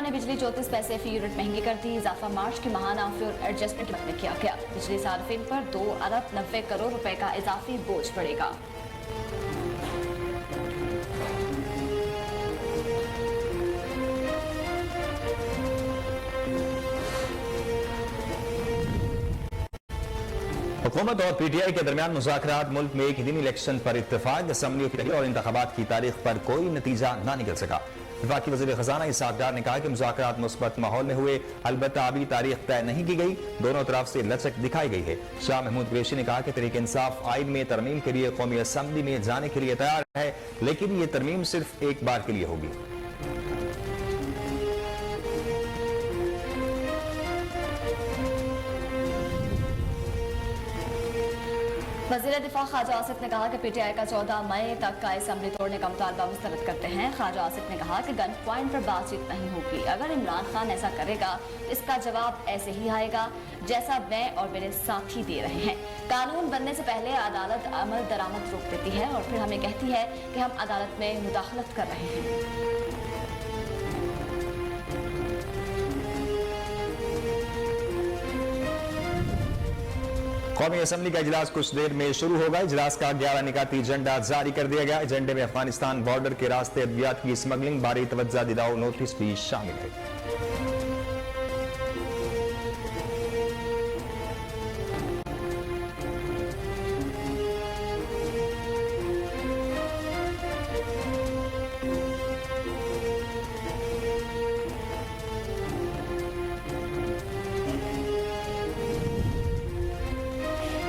ने बिजली 34 पैसे फी यूनिट महंगी कर दी। इजाफा मार्च की माहाना फ्यूल एडजस्टमेंट में किया गया। बिजली सार्फिन पर 2 अरब 90 करोड़ रुपए का इजाफी बोझ पड़ेगा। हुकूमत और पीटीआई के दरमियान मुज़ाकरात, मुल्क में एक ही दिन इलेक्शन पर इत्तेफाक, असम्बलियों की और इंतखाबात की तारीख पर कोई नतीजा ना निकल सका। वफाकी वज़ीर ख़ज़ाना इसहाक़ डार ने कहा कि मुज़ाकरात मुस्बत माहौल में हुए, अलबत्ता अभी तारीख तय नहीं की गई। दोनों तरफ से लचक दिखाई गई है। शाह महमूद कुरैशी ने कहा कि तहरीक इंसाफ आइन में तरमीम के लिए कौमी असम्बली में जाने के लिए तैयार है, लेकिन ये तरमीम सिर्फ एक बार के लिए होगी। वज़ीर दिफा ख्वाजा आसिफ ने कहा कि पीटीआई का 14 मई तक का असम्बली तोड़ने का मुतालबा मुस्तरद करते हैं। ख्वाजा आसिफ ने कहा कि गन पॉइंट पर बातचीत नहीं होगी। अगर इमरान खान ऐसा करेगा इसका जवाब ऐसे ही आएगा जैसा मैं और मेरे साथी दे रहे हैं। कानून बनने से पहले अदालत अमल दरामद रोक देती है और फिर हमें कहती है कि हम अदालत में मुदाखलत कर रहे हैं। कौमी असम्बली का इजलास कुछ देर में शुरू होगा। इजलास का 11 निकाती एजेंडा जारी कर दिया गया। एजेंडे में अफगानिस्तान बॉर्डर के रास्ते अद्वियात की स्मगलिंग बारे तवज्जो दिलाओ नोटिस भी शामिल है।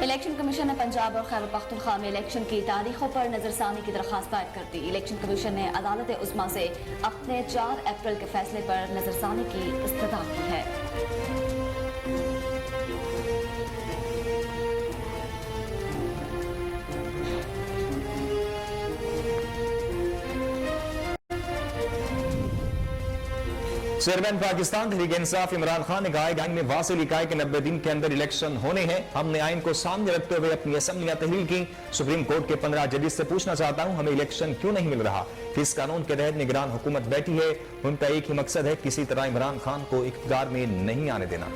इलेक्शन कमीशन ने पंजाब और खैबर पख्तूनख्वा में इलेक्शन की तारीखों पर नजरसानी की दरख्वास्त दायर कर दी। इलेक्शन कमीशन ने अदालत उस्मा से अपने 4 अप्रैल के फैसले पर नजरसानी की इस्तदा की है। चेयरमैन पाकिस्तान तहरीक इंसाफ इमरान खान ने कहा आइन में वाज़ेह लिखा है कि 90 दिन के अंदर इलेक्शन होने हैं। हमने आइन को सामने रखते हुए अपनी असम्बलियां तहलील की। सुप्रीम कोर्ट के 15 जजेस से पूछना चाहता हूं हमें इलेक्शन क्यों नहीं मिल रहा। इस कानून के तहत निगरान हुकूमत बैठी है, उनका एक ही मकसद है किसी तरह इमरान खान को इक़्तिदार में नहीं आने देना।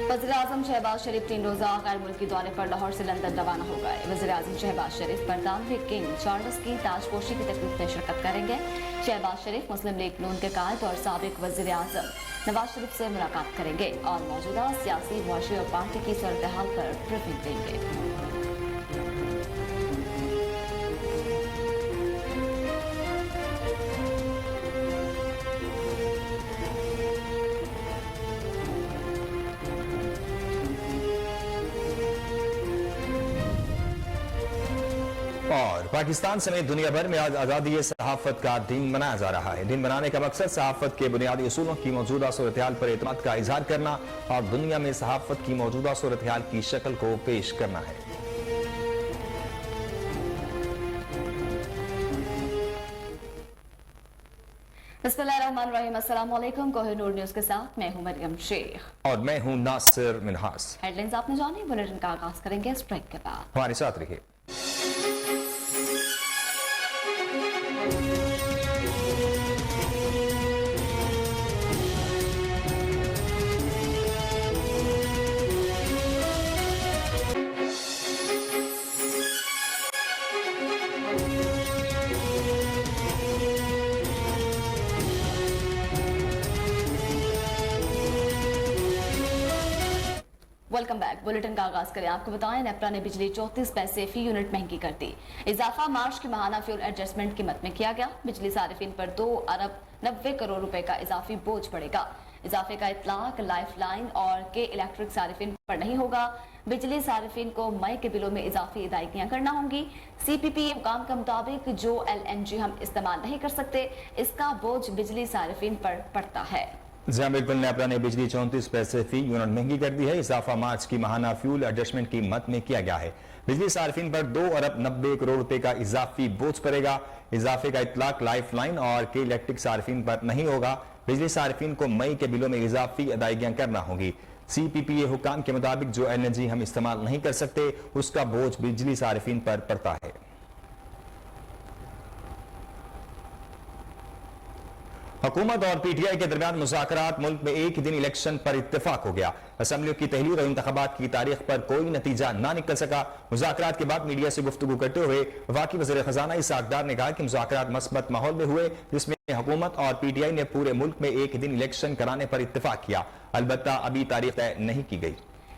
वज़ीर-ए-आज़म शहबाज शरीफ 3 रोज़ा गैर मुल्की दौरे पर लाहौर से लंदन रवाना हो गए। वज़ीर-ए-आज़म शहबाज शरीफ बरतानवी किंग चार्ल्स की ताजपोशी की तकरीब में शिरकत करेंगे। शहबाज शरीफ मुस्लिम लीग नून के कायद और साबिक वज़ीर-ए-आज़म नवाज शरीफ से मुलाकात करेंगे और मौजूदा सियासी, मुआशी और पार्टी की सूरत-ए-हाल पर ब्रीफिंग देंगे। और पाकिस्तान समेत दुनिया भर में आज आज़ादी सहाफत का दिन मनाया जा रहा है। दिन मनाने का मकसद सहाफत के बुनियादी उसूलों की मौजूदा सूरत हाल पर एतमाद का इजहार करना और दुनिया में सहाफत की मौजूदा सूरत हाल की शक्ल को पेश करना है। बिस्मिल्लाहिर्रहमानिर्रहीम। अस्सलाम वालेकुम। कोहिनूर न्यूज़ के साथ मैं हूं मरियम शेख और मैं हूं नासिर मिनहास। हेडलाइंस आपने जानी, बुलेटिन का आगाज करेंगे इस ब्रेक के बाद। हमारे साथ रहिए। Welcome back. बुलेटिन का आगाज करें। आपको बताएं नेपरा ने बिजली 34 पैसे फी यूनिट महंगी कर दी। इजाफा मार्च की माहाना फ्यूल एडजस्टमेंट कीमत में किया गया। बिजली सारिफिन पर 2 अरब 90 करोड़ रुपए का इजाफी बोझ पड़ेगा। इजाफे का इतलाक लाइफ लाइन और के इलेक्ट्रिक सारिफिन पर नहीं होगा। बिजली सारिफिन को मई के बिलों में इजाफी अदायगियां करना होंगी। CPP हुकाम के मुताबिक जो LNG हम इस्तेमाल नहीं कर सकते इसका बोझ बिजली सारिफिन पर पड़ता है। जहाँ बिल्कुल नेपरा ने बिजली 34 पैसे फी यूनिट महंगी कर दी है। इजाफा मार्च की माहाना फ्यूल एडजस्टमेंट की मद में किया गया है। बिजली सार्फिन पर 2 अरब 90 करोड़ रुपए का इजाफी बोझ पड़ेगा। इजाफे का इतलाक लाइफ लाइन और के इलेक्ट्रिक सार्फिन पर नहीं होगा। बिजली सार्फिन को मई के बिलों में इजाफी अदायगियां करना होगी। CPPA हुकाम के मुताबिक जो एनर्जी हम इस्तेमाल नहीं कर सकते उसका बोझ बिजली सार्फिन पर पड़ता है। हुकूमत और PTI के दरमियान मुज़ाकरात, मुल्क में एक ही दिन इलेक्शन पर इत्तेफाक हो गया। असम्बलियों की तहलील और इंतखाबात की तारीख पर कोई नतीजा ना निकल सका। मुज़ाकरात के बाद मीडिया से गुफ्तगू करते हुए वफाकी वज़ीर ख़ज़ाना इसहाक़ डार ने कहा कि मुज़ाकरात मस्बत माहौल में हुए, जिसमें हुकूमत और PTI ने पूरे मुल्क में एक ही दिन इलेक्शन कराने पर इत्तेफाक किया। अलबत्ता अभी तारीख तय नहीं की गई।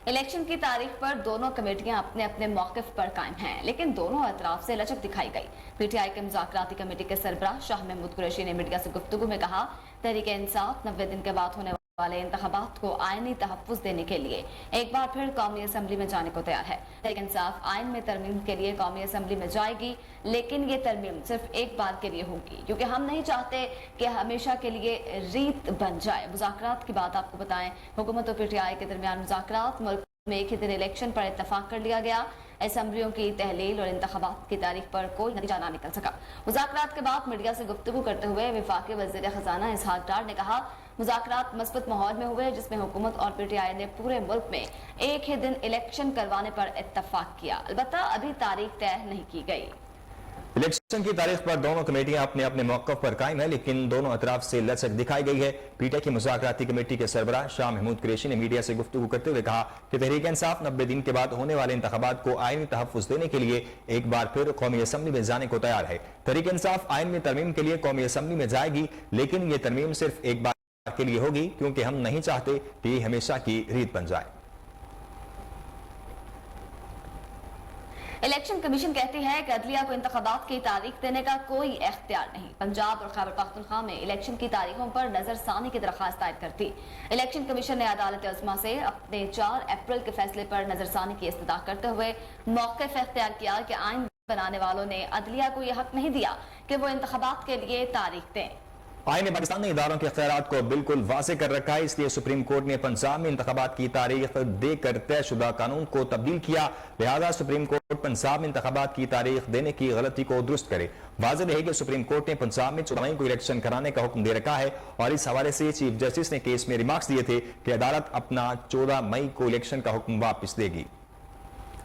इलेक्शन की तारीख पर दोनों कमेटियां अपने अपने मौकिफ पर कायम हैं, लेकिन दोनों अतराफ से लचक दिखाई गई। PTI के मुज़ाकराती कमेटी के सरबराह शाह महमूद कुरैशी ने मीडिया से गुफ्तगू में कहा, तहरीक इंसाफ 90 दिन के बाद होने वाले इंतखाबात को आईनी तहफ़्फ़ुज़ देने के लिए एक बार फिर कौमी असम्बली में जाने को तैयार है। तहरीक इंसाफ आइन में तरमीम के लिए कौमी असम्बली में जाएगी, लेकिन ये तरमीम सिर्फ एक बार के लिए होगी, क्योंकि हम नहीं चाहते कि हमेशा के लिए रीत बन जाए। मुज़ाकरात की बात आपको बताएं, हुकूमत और PTI के दरमियान मुज़ाकरात, मुल्क में एक ही दिन इलेक्शन पर इत्तफाक कर लिया गया। असम्बलियों की तहलील और इंतखाबात की तारीख पर कोई नतीजा ना निकल सका। मुज़ाकरात के बाद मीडिया से गुफ्तगू करते हुए वफाकी वज़ीर ख़ज़ाना इसहाक़ डार ने कहा, मुज़ाकरात मस्बत माहौल में हुए, जिसमें हुकूमत और PTI ने पूरे मुल्क में एक ही दिन इलेक्शन करवाने पर इत्तफाक किया। अलबत्ता अभी तारीख तय नहीं की गई। इलेक्शन की तारीख पर दोनों कमेटियां अपने अपने मौक़िफ़ पर कायम है, लेकिन दोनों अतराफ से लचक दिखाई गई है। PTI की मुज़ाकराती कमेटी के सरबराह शाह महमूद कुरैशी ने मीडिया से गुफ्तगू करते हुए कहा कि तहरीक इंसाफ 90 दिन के बाद होने वाले इंतखाबात को आईनी तहफ़्फ़ुज़ देने के लिए एक बार फिर कौमी असम्बली में जाने को तैयार है। तहरीक इंसाफ आइन में तरमीम के लिए कौमी असम्बली में जाएगी, लेकिन ये तरमीम सिर्फ एक बार के लिए होगी, क्योंकि हम नहीं चाहते कि ये हमेशा की रीत बन जाए। इलेक्शन कमीशन कहती है कि अदलिया को इंतखाबात की तारीख देने का कोई इख्तियार नहीं। पंजाब और खैबर पख्तूनख्वा में इलेक्शन की तारीखों पर नजरसानी की दरखास्त दायर कर दी। इलेक्शन कमीशन ने अदालत उज़्मा से अपने 4 अप्रैल के फैसले पर नजरसानी की इस्तदा करते हुए मौक़िफ़ इख्तियार किया कि आइन बनाने वालों ने अदलिया को यह हक नहीं दिया कि वो इंतखाबात के लिए तारीख दें। आईन पाकिस्तान ने इदारों के इख्तियारात को बिल्कुल वाज़े कर रखा है, इसलिए सुप्रीम कोर्ट ने पंजाब में इंतखाबात की तारीख देकर तयशुदा कानून को तब्दील किया। लिहाजा सुप्रीम कोर्ट पंजाब में इंतखाबात की तारीख देने की गलती को दुरुस्त करे। वाज़े रहे कि सुप्रीम कोर्ट ने पंजाब में 14 मई को इलेक्शन कराने का हुक्म दे रखा है, और इस हवाले से चीफ जस्टिस ने केस में रिमार्क्स दिए थे कि अदालत अपना 14 मई को इलेक्शन का हुक्म वापस देगी।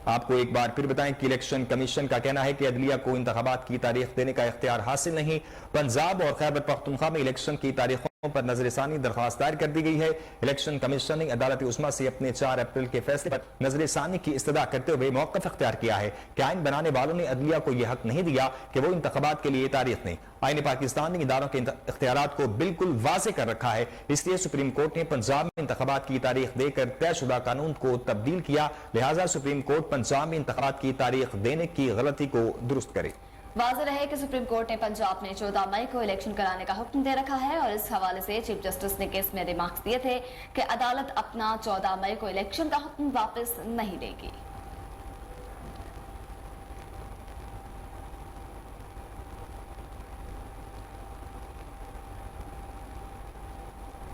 आपको एक बार फिर बताएं कि इलेक्शन कमीशन का कहना है कि अदलिया को इंतखाबात की तारीख देने का इख्तियार हासिल नहीं। पंजाब और खैबर पख्तूनख्वा में इलेक्शन की तारीखों पर नजरसानी दरख्वास्त दायर कर दी गई है। इलेक्शन कमीशन ने अदालत उज़्मा से अपने 4 अप्रैल के फैसले पर नजरसानी की इस्तदा करते हुए मौक़िफ़ इख्तियार किया है कि आइन बनाने वालों ने अदलिया को यह हक नहीं दिया कि वो इंतखाबात के लिए तारीख दें। आइन पाकिस्तान ने इदारों के इख्तियारात को बिल्कुल वाज़े कर रखा है, इसलिए सुप्रीम कोर्ट ने पंजाब में इंतखाबात की तारीख देकर तयशुदा कानून को तब्दील किया। लिहाजा सुप्रीम कोर्ट पंजाब में इंतखाबात की तारीख देने की गलती को दुरुस्त करे। वाज़ेह रहे कि सुप्रीम कोर्ट ने पंजाब में 14 मई को इलेक्शन कराने का हुक्म दे रखा है, और इस हवाले से चीफ जस्टिस ने केस में रिमार्क्स दिए थे कि अदालत अपना 14 मई को इलेक्शन का हुक्म वापस नहीं लेगी।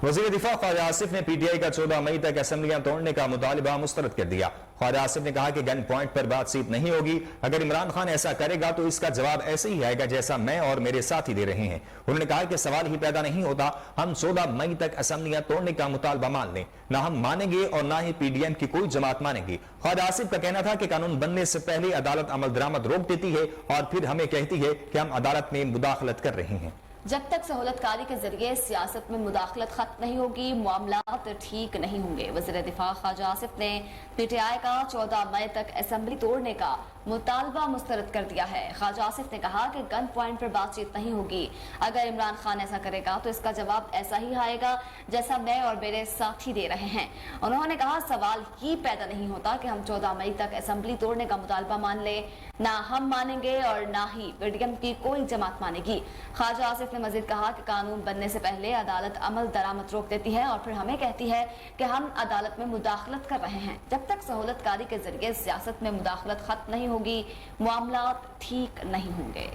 वज़ीर दिफा ख्वाजा आसिफ ने PTI का 14 मई तक असम्बलियां तोड़ने का मुतालिबा मुस्तरद कर दिया। ख्वाजा आसिफ ने कहा कि गन पॉइंट पर बातचीत नहीं होगी। अगर इमरान खान ऐसा करेगा तो इसका जवाब ऐसे ही आएगा जैसा मैं और मेरे साथी दे रहे हैं। उन्होंने कहा कि सवाल ही पैदा नहीं होता हम 14 मई तक असम्बलियां तोड़ने का मुतालबा मान लें, ना हम मानेंगे और ना ही PDM की कोई जमात मानेगी। ख्वाजा आसिफ का कहना था कि कानून बनने से पहले अदालत अमल दरामद रोक देती है और फिर हमें कहती है कि हम अदालत में मुदाखलत कर रहे हैं। जब तक सहूलतकारी के जरिए सियासत में मुदाखलत खत्म नहीं होगी, मामलात ठीक नहीं होंगे। वज़ीर दिफा ख्वाजा आसिफ ने PTI का 14 मई तक असम्बली तोड़ने का मुतालबा मुस्तरद कर दिया है। ख्वाजा आसिफ ने कहा कि गन पॉइंट पर बातचीत नहीं होगी। अगर इमरान खान ऐसा करेगा तो इसका जवाब ऐसा ही आएगा जैसा मैं और मेरे साथी दे रहे हैं। उन्होंने कहा सवाल ही पैदा नहीं होता कि हम 14 मई तक असम्बली तोड़ने का मुतालबा मान ले, ना हम मानेंगे और ना ही PDM की कोई जमात मानेगी। ख्वाजा आसिफ ने मजीद कहा कि कानून बनने से पहले अदालत अमल दरामद रोक देती है और फिर हमें कहती है कि हम अदालत में मुदाखलत कर रहे हैं। जब तक सहूलतकारी के जरिए सियासत में मुदाखलत खत्म नहीं होगी, मामलात ठीक नहीं होंगे।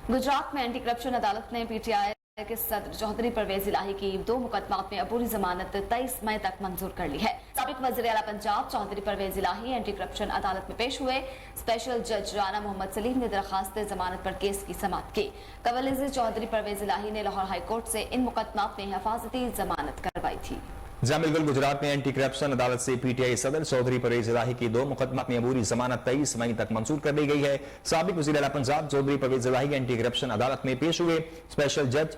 गुजरात में एंटी करप्शन अदालत ने PTI कि सदर चौधरी परवेज इलाही की 2 मुकदमात में अबूरी जमानत 23 मई तक मंजूर कर ली है। साबिक वज़ीर आला पंजाब चौधरी परवेज इलाही एंटी करप्शन अदालत में पेश हुए। स्पेशल जज राना मोहम्मद सलीम ने दरखास्त जमानत पर केस की समाअत की। कबल चौधरी परवेज इलाही ने लाहौर हाई कोर्ट से इन मुकदमात में हिफाजती जमानत करवाई थी। बिल्कुल गुजरात में एंटी करप्शन अदालत से पीटीआई सदर चौधरी परवेज इलाही की 2 मुकदमा में अबूरी जमानत 23 मई तक मंजूर कर दी गई है। साबिक वज़ीर आला पंजाब चौधरी परवेज इलाही एंटी करप्शन अदालत में पेश हुए। स्पेशल जज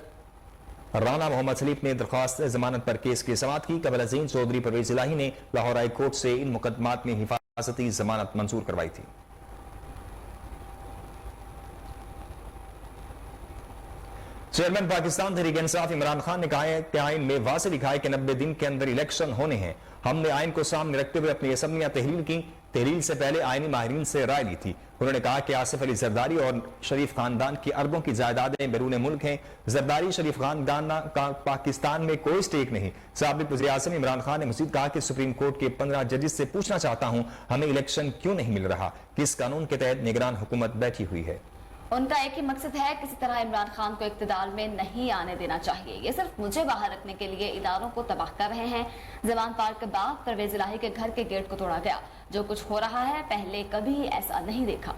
राना मोहम्मद सलीम ने दरखास्त जमानत पर केस की समाअत की। कबल अज़ीम चौधरी परवेज इलाही ने लाहौर हाई कोर्ट से इन मुकदमात में हिफाजती जमानत मंजूर करवाई थी। चेयरमैन पाकिस्तान तहरीक इंसाफ इमरान खान ने कहा है कि आइन में वाज़ेह लिखा है कि 90 दिन के अंदर इलेक्शन होने हैं। हमने आइन को सामने रखते हुए अपनी असम्बलियां तहरीर की। तहरीर से पहले आइनी माहिरीन से राय ली थी। उन्होंने कहा कि आसिफ अली जरदारी और शरीफ खानदान की अरबों की जायदादें बैरून मुल्क हैं। जरदारी शरीफ खानदान का पाकिस्तान में कोई स्टेक नहीं। साबिक वज़ीर आज़म इमरान खान ने मज़ीद कहा कि सुप्रीम कोर्ट के 15 जजेस से पूछना चाहता हूं, हमें इलेक्शन क्यों नहीं मिल रहा? किस कानून के तहत निगरान हुकूमत बैठी हुई है? उनका एक ही मकसद है, किसी तरह इमरान खान को इक्तिदार में नहीं आने देना चाहिए। ये सिर्फ मुझे बाहर रखने के लिए इदारों को तबाह कर रहे हैं। जमान पार्क के बाद परवेज इलाही के घर के गेट को तोड़ा गया। जो कुछ हो रहा है पहले कभी ऐसा नहीं देखा।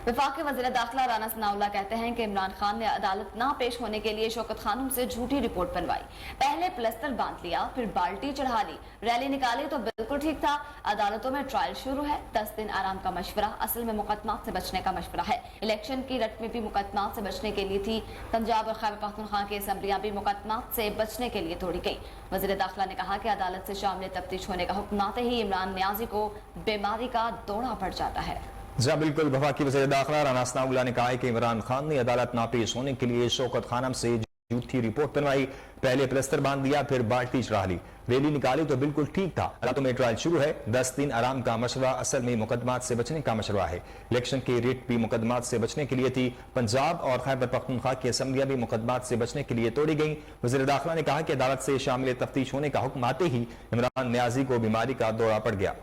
वफाकी वज़ीर दाखिला राना सनाउल्लाह कहते हैं कि इमरान खान ने अदालत ना पेश होने के लिए शौकत खानम से झूठी रिपोर्ट बनवाई। पहले प्लस्तर बांध लिया, फिर बाल्टी चढ़ा ली, रैली निकाली तो बिल्कुल ठीक था। अदालतों में ट्रायल शुरू है। 10 दिन आराम का मशवरा असल में मुकदमात से बचने का मशवरा है। इलेक्शन की रट में भी मुकदमात से बचने के लिए थी। पंजाब और खैबर पख्तूनख्वा की असम्बलियां भी मुकदमात से बचने के लिए तोड़ी गई। वज़ीर दाखिला ने कहा कि अदालत से शामिल तफ्तीश होने का हुक्म आते ही इमरान न्याजी को बीमारी का दौरा पड़ जाता है। बिल्कुल वफाकी वज़ीर दाखिला राना सनाउल्लाह ने कहा है कि इमरान खान ने अदालत नापेश होने के लिए शौकत खानम से झूठी रिपोर्ट बनवाई। पहले प्लस्तर बांध दिया, फिर बाल्टी चढ़ा ली, रैली निकाली तो बिल्कुल ठीक था। अदालतों में ट्रायल शुरू है। 10 दिन आराम का मशवरा असल में मुकदमात से बचने का मशवरा है। इलेक्शन की रिट भी मुकदमात से बचने के लिए थी। पंजाब और खैबर पख्तूनख्वा की असम्बलियां भी मुकदमात से बचने के लिए तोड़ी गई। वज़ीर दाखिला ने कहा कि अदालत से शामिल तफ्तीश होने का हुक्म आते ही इमरान न्याजी को बीमारी का दौरा पड़ गया।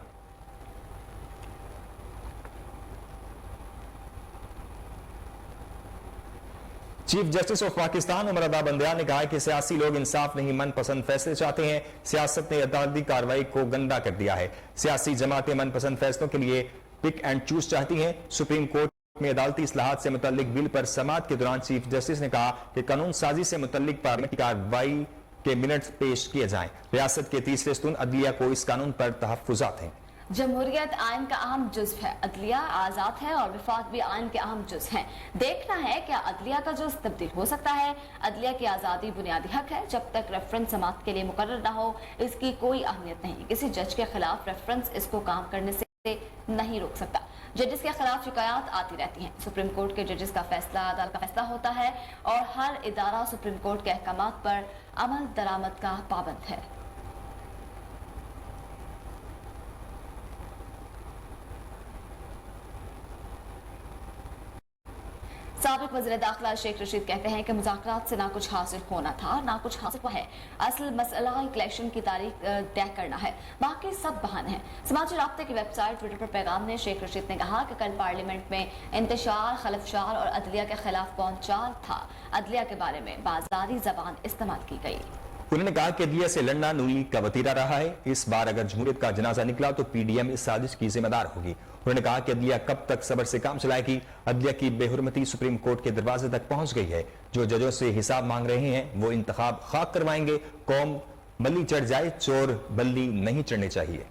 Chief justice of Pakistan Umar Raza Bandial ने कहा कि सियासी लोग इंसाफ नहीं मनपसंद फैसले चाहते हैं। सियासत ने अदालती कार्रवाई को गंदा कर दिया है। सियासी जमातें मनपसंद फैसलों के लिए पिक एंड चूज चाहती हैं। सुप्रीम कोर्ट में अदालती इस्लाहात से मुतल्लिक बिल पर समाअत के दौरान चीफ जस्टिस ने कहा कि कानून साजी से मुतल्लिक पार्लियामेंट की कार्रवाई के मिनट्स पेश किए जाएं। रियासत के तीसरे स्तून अदलिया को इस कानून पर तहफ्फुजात हैं। जमहूरियत आइन का अहम जुज़्व है। अदलिया आज़ाद है और विफाक भी आइन के अहम जुज़्व हैं। देखना है क्या अदलिया का जुज़्व तब्दील हो सकता है। अदलिया की आज़ादी बुनियादी हक है। जब तक रेफरेंस समाअत के लिए मुकर्रर ना हो इसकी कोई अहमियत नहीं। किसी जज के खिलाफ रेफरेंस इसको काम करने से नहीं रोक सकता। जजेस के खिलाफ शिकायत आती रहती हैं। सुप्रीम कोर्ट के जजेस का फैसला अदालत का फैसला होता है और हर इदारा सुप्रीम कोर्ट के अहकामात पर अमल दरामद का पाबंद है। साबिक वज़ीर दाखिला शेख रशीद कहते हैं कि मुज़ाकरात से ना कुछ हासिल होना था ना कुछ हासिल हुआ है। असल मसला इलेक्शन की तारीख तय करना है, बाकी सब बहाने हैं। समाजी राब्ते की वेबसाइट ट्विटर पर पैगाम ने शेख रशीद ने कहा कि कल पार्लियामेंट में इंतशार, खलफशार और अदलिया के खिलाफ पहुंचाल था। अदलिया के बारे में बाजारी जबान इस्तेमाल की गई। उन्होंने कहा कि अदलिया से लड़ना नून लीग का वतीरा रहा है। इस बार अगर जमहूरियत का जनाजा निकला तो पीडीएम इस साजिश की जिम्मेदार होगी। उन्होंने कहा कि अदलिया कब तक सब्र से काम चलाएगी। अदलिया की बेहुरमती सुप्रीम कोर्ट के दरवाजे तक पहुंच गई है। जो जजों से हिसाब मांग रहे हैं वो इंतखाब खाक करवाएंगे। कौम बल्ली चढ़ जाए, चोर बल्ली नहीं चढ़ने चाहिए।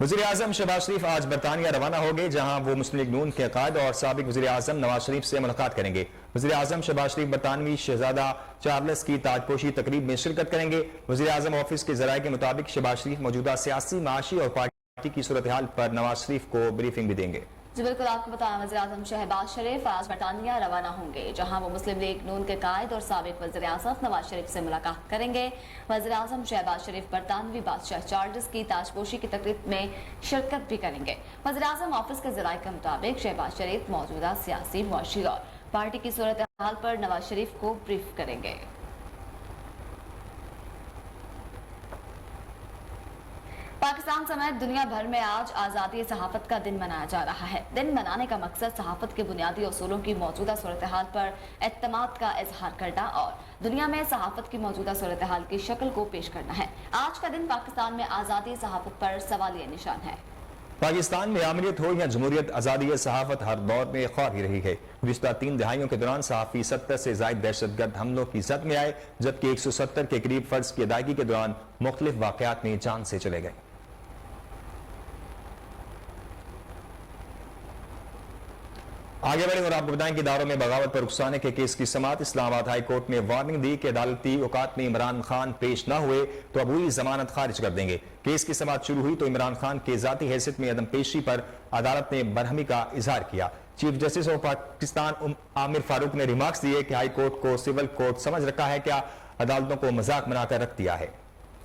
वज़ीर आज़म शहबाज शरीफ आज बरतानिया रवाना हो गए, जहां वो मुस्लिम लीग नून के कायद और साबिक वज़ीर आज़म नवाज शरीफ से मुलाकात करेंगे। वज़ीर आज़म शहबाज शरीफ बरतानवी शहजादा चार्ल्स की ताजपोशी तकरीब में शिरकत करेंगे। वज़ीर आज़म ऑफिस के ज़राए के मुताबिक शहबाज शरीफ मौजूदा सियासी, माशी और पार्टी की सूरत हाल पर नवाज शरीफ को ब्रीफिंग भी देंगे। जी बिल्कुल, आपको बताया वज़ीर आज़म शहबाज शरीफ आज बरतानिया रवाना होंगे, जहां वो मुस्लिम लीग नून के कायद और साबिक वज़ीर आज़म नवाज शरीफ से मुलाकात करेंगे। वज़ीर आज़म शहबाज शरीफ बरतानवी बादशाह चार्ल्स की ताजपोशी की तकरीब में शिरकत भी करेंगे। वज़ीर आज़म ऑफिस के ज़राए के मुताबिक शहबाज शरीफ मौजूदा सियासी, मुआशी और पार्टी की सूरत हाल पर नवाज शरीफ को ब्रीफ करेंगे। पाकिस्तान समेत दुनिया भर में आज आज़ादी सहाफत का दिन मनाया जा रहा है। दिन मनाने का मकसद सहाफत के बुनियादी उसूलों की मौजूदा सूरत हाल पर एतमाद का इजहार करना और दुनिया में सहाफत की मौजूदा सूरत हाल की शक्ल को पेश करना है। आज का दिन पाकिस्तान में आज़ादी सहाफत पर सवालिया निशान है। पाकिस्तान में आमरीत हो या जमहूरियत, आज़ादी सहाफत हर दौर में ख्वाब ही रही है। गुज़िश्ता 3 दहाइयों के दौरान सहाफ़ी 70 से ज़ायद दहशतगर्द हमलों की जद में आए, जबकि 170 के करीब फर्ज की अदायगी के दौरान मुख्तलिफ वाक़यात में जान से चले गए। आगे बढ़े और आपको बताएं कि इदारों में बगावत पर उकसाने के केस की समाअत। इस्लामाबाद हाई कोर्ट ने वार्निंग दी कि अदालती औकात में इमरान खान पेश न हुए तो अबूरी जमानत खारिज कर देंगे। केस की समाअत शुरू हुई तो इमरान खान के जाती हैसियत में अदम पेशी पर अदालत ने बरहमी का इजहार किया। Chief justice of Pakistan Aamir Farooq ने रिमार्क्स दिए कि हाई कोर्ट को सिविल कोर्ट समझ रखा है, क्या अदालतों को मजाक बनाकर रख दिया है।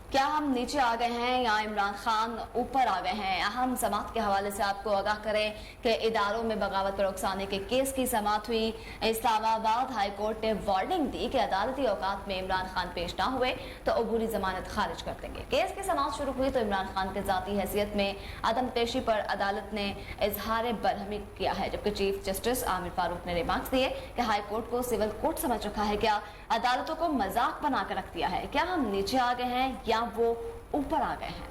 क्या हम नीचे आ गए हैं या इमरान खान ऊपर आ गए हैं? अहम समाअत के हवाले से आपको आगाह करें कि इदारों में बगावत पर उकसाने के केस की समाअत हुई। इस्लामाबाद हाई कोर्ट ने वार्निंग दी कि अदालती औकात में इमरान खान पेश ना हुए तो अबूरी जमानत खारिज कर देंगे। केस की समाअत शुरू हुई तो इमरान खान के जाती हैसियत में अदम पेशी पर अदालत ने इजहार बरहमी किया है, जबकि चीफ जस्टिस आमिर फारूक ने रिमार्क्स दिए कि हाई कोर्ट को सिविल कोर्ट समझ रखा है, क्या अदालतों को मजाक बनाकर रख दिया है। क्या हम नीचे आ गए हैं या वो ऊपर आ गए हैं?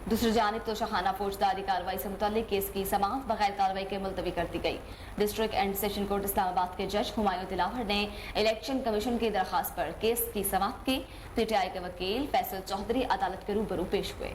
दूसरी जानिब तो शाहाना फौजदारी कार्रवाई से मुतालिक केस की समाअत बगैर कार्रवाई के मुलतवी कर दी गई। District and session court Islamabad के जज हुमायूं दिलावर ने इलेक्शन कमीशन की दरखास्त पर केस की समाअत की। पीटीआई के वकील फैसल चौधरी अदालत के रूबरू पेश हुए।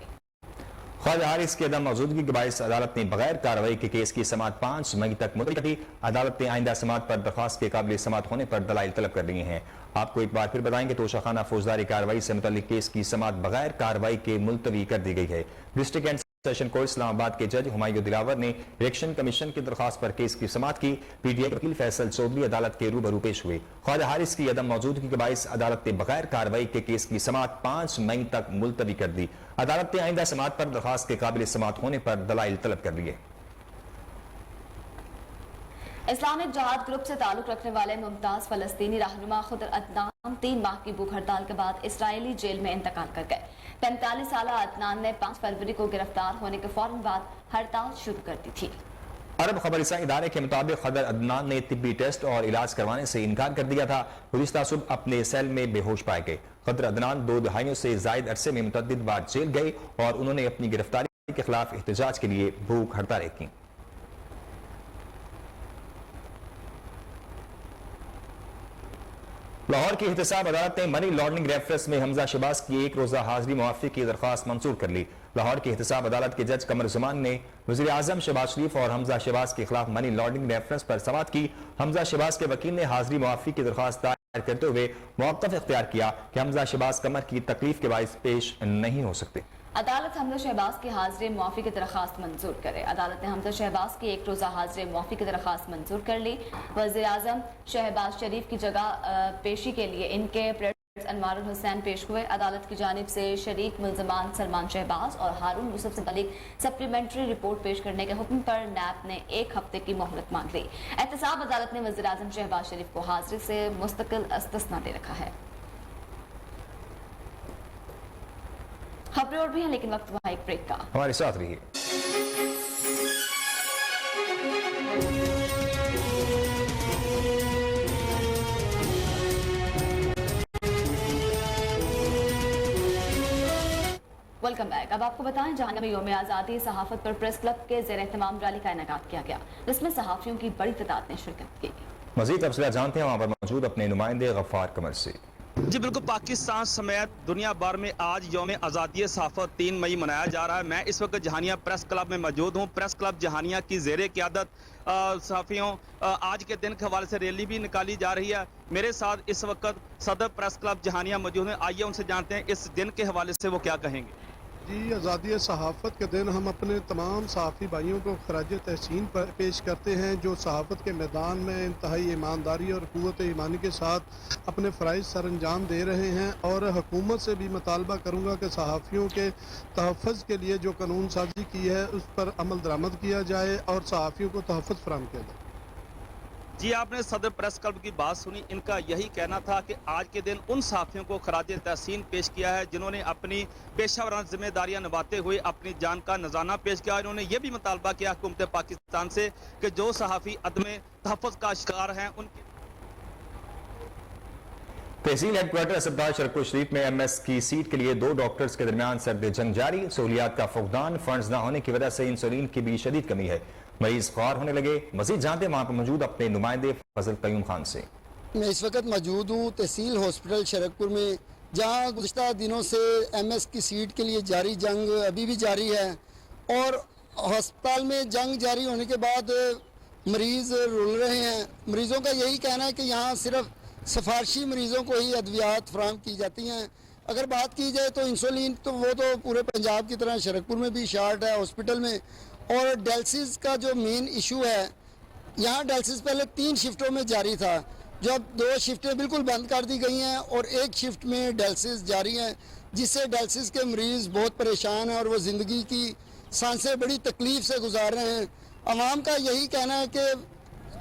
ख्वाजा हारिस की अदम मौजूदगी के बायस अदालत ने बगैर कार्रवाई के केस की समाअत 5 मई तक मुलतवी की। अदालत ने आइंदा समाअत पर दरखास्त के काबिल समाअत होने पर दलाइल तलब कर लिए हैं। आपको एक बार फिर बताएंगे तो शाखाना फौजदारी कार्रवाई से मुतालिक केस की समाअत बगैर कार्रवाई के मुलतवी कर दी गई है। District and session court Islamabad के जज हुमायूं दिलावर ने इलेक्शन कमीशन की दरखास्त पर केस की समाअत की। पीटीआई वकील फैसल चौधरी अदालत के रूबरू पेश हुए। ख्वाजा हारिस की अदम मौजूदगी के बायस अदालत ने बगैर कार्रवाई के केस की समाअत 5 मई तक मुलतवी कर दी। अदालत ने आइंदा समाअत पर दरखास्त के काबिल समाअत होने पर दलाइल तलब कर लिए। इस्लामिक जहाद ग्रुप से ताल्लुक रखने वाले मुमताज फलस्तीनी रहनुमा खुदर अदनान 3 माह की भूख हड़ताल के बाद इसराइली जेल में इंतकाल कर गए। 45 साल अदनान ने 5 फरवरी को गिरफ्तार होने के फौरन बाद हड़ताल शुरू कर दी थी। अरब खबरसां इदारे के मुताबिक खदर अदनान ने तिब्बी टेस्ट और इलाज करवाने से इनकार कर दिया था। गुज़िश्ता सुबह अपने सेल में बेहोश पाए गए। खदर अदनान 2 दहाइयों से जायद अरसे में मुतअद्दिद बार जेल गए और उन्होंने अपनी गिरफ्तारी के खिलाफ एहतजाज के लिए भूख हड़तालें की। लाहौर की एहतसाब अदालत ने मनी लॉन्ड्रिंग रेफरेंस में हमजा शहबाज की 1 रोजा हाजिरी मुआफी की दरखास्त मंजूर कर ली। लाहौर की एहतसाब अदालत के जज कमर ज़मान ने वज़ीर आज़म शहबाज शरीफ और हमजा शहबाज के खिलाफ मनी लॉन्ड्रिंग रेफरेंस पर समाअत की। हमजा शहबाज के वकील ने हाजिरी मुआफी की दरखास्त दायर करते हुए मौक़िफ़ इख्तियार किया कि हमजा शहबाज कमर की तकलीफ के बाइस पेश नहीं हो सकते। अदालत हमजा शहबाज की हाजिरी मुआफी की दरखास्त मंजूर करे। अदालत ने हमजा शहबाज की 1 रोजा हाजिरी मुआफी की दरखास्त मंजूर कर ली। वज़ीर आज़म शहबाज शरीफ की जगह पेशी के लिए इनके अनवारुल हुसैन पेश हुए। अदालत की जानिब से शरीक मुल्ज़मान सलमान शहबाज और हारून यूसुफ से मुतालिक सप्लीमेंट्री रिपोर्ट पेश करने के हुक्म पर नैब ने 1 हफ्ते की मोहलत मांग ली। एहतसाब अदालत ने वज़ीर आज़म शहबाज शरीफ को हाजिरी से मुस्तकिल इस्तिस्ना दे रखा है। खबरें और भी हैं, लेकिन वक्त हुआ एक ब्रेक का। हमारे साथ रहिए। Welcome back. अब आपको बताएं, जहां में यौम आज़ादी सहाफत पर प्रेस क्लब के ज़ेर एहतमाम रैली का इनेकाद किया गया, जिसमें सहाफ़ियों की बड़ी तादाद ने शिरकत की। मज़ीद तफसीलात जानते हैं वहाँ पर मौजूद अपने नुमाइंदे गफ्फार कमर से। जी बिल्कुल, पाकिस्तान समेत दुनिया भर में आज यौम आज़ादी सहाफ़त 3 मई मनाया जा रहा है। मैं इस वक्त जहानिया प्रेस क्लब में मौजूद हूँ। प्रेस क्लब जहानिया की ज़ेर क़यादत सहाफ़ियों आज के दिन के हवाले से रैली भी निकाली जा रही है। मेरे साथ इस वक्त सदर प्रेस क्लब जहानिया मौजूद हैं। आइए उनसे जानते हैं इस दिन के हवाले से वो क्या कहेंगे। जी, आज़ादी सहाफ़त के दिन हम अपने तमाम सहाफ़ी भाइयों को खराज तहसीन पेश करते हैं, जो सहाफ़त के मैदान में इंतहाई ईमानदारी और क़ुव्वत ईमानी के साथ अपने फ़राइज़ सर अंजाम दे रहे हैं। और हुकूमत से भी मुतालबा करूँगा कि सहाफ़ियों के तहफ़्फ़ुज़ के लिए जो कानून साजी की है उस पर अमल दरामद किया जाए और सहाफ़ियों को तहफ़्फ़ुज़ फ़राहम किया जाए। जी, आपने सदर प्रेस क्लब की बात सुनी। इनका यही कहना था कि आज के दिन उन सहाफ़ियों को खराज तहसीन पेश किया है जिन्होंने अपनी पेशावराना जिम्मेदारियां निभाते हुए अपनी जान का नजराना पेश किया। इन्होंने ये भी मुतालबा किया हुकूमत पाकिस्तान से कि जो सहाफ़ी अदम तहफ़्फ़ुज़ का शिकार हैं उनके तहसील हेडक्वार्टर अस्पताल शरकपुर शरीफ में एमएस की सीट के लिए 2 डॉक्टर्स के दरमियान सर्द जंग जारी। सहूलियात का फुकदान, फंड्स न होने की वजह से इंसुलिन की भी शदीद कमी है। मरीज ख्वार होने लगे। मजीद जानते वहां पर मौजूद अपने नुमाइंदे फजल कयूम खान से। मैं इस वक्त मौजूद हूँ तहसील हॉस्पिटल शरकपुर में, जहाँ गुज़श्ता दिनों से एमएस की सीट के लिए जारी जंग अभी भी जारी है। और अस्पताल में जंग जारी होने के बाद मरीज़ रुल रहे हैं। मरीज़ों का यही कहना है कि यहाँ सिर्फ सिफारशी मरीज़ों को ही अद्वियात फराहम की जाती हैं। अगर बात की जाए तो इंसुलिन तो वो तो पूरे पंजाब की तरह शरकपुर में भी शार्ट है हॉस्पिटल में। और डायलिसिस का जो मेन इशू है, यहाँ डायलिसिस पहले 3 शिफ्टों में जारी था, जो अब 2 शिफ्टें बिल्कुल बंद कर दी गई हैं और 1 शिफ्ट में डायलिसिस जारी है, जिससे डायलिसिस के मरीज़ बहुत परेशान हैं और वो ज़िंदगी की सांसें बड़ी तकलीफ़ से गुजार रहे हैं। आवाम का यही कहना है कि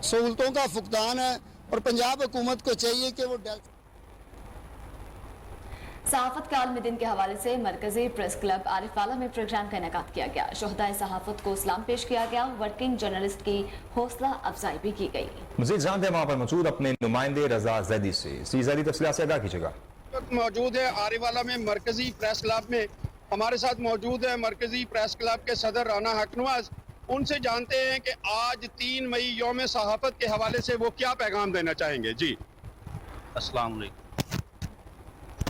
सहूलतों का फुकदान है और पंजाब हुकूमत को चाहिए कि वो सहाफत का आलमी दिन के हवाले से मरकजी प्रेस क्लब आरिफवाला में प्रोग्राम का इनेकाद किया गया। शोहदाए सहाफत को सलाम पेश किया गया। वर्किंग जर्नलिस्ट की हौसला अफजाई भी की गई। मजीद जानते हैं वहां पर मौजूद अपने नुमाइंदे रजा जैदी से। जैदी तफसीलात से अदा कीजिएगा। मौजूद है आरिफवाला में मरकजी प्रेस क्लब में। हमारे साथ मौजूद है मरकजी प्रेस क्लब के सदर राना हकनवाज। उनसे जानते हैं कि आज 3 मई यौम सहाफत के हवाले से वो क्या पैगाम देना चाहेंगे। जी अस्सलाम वालेकुम।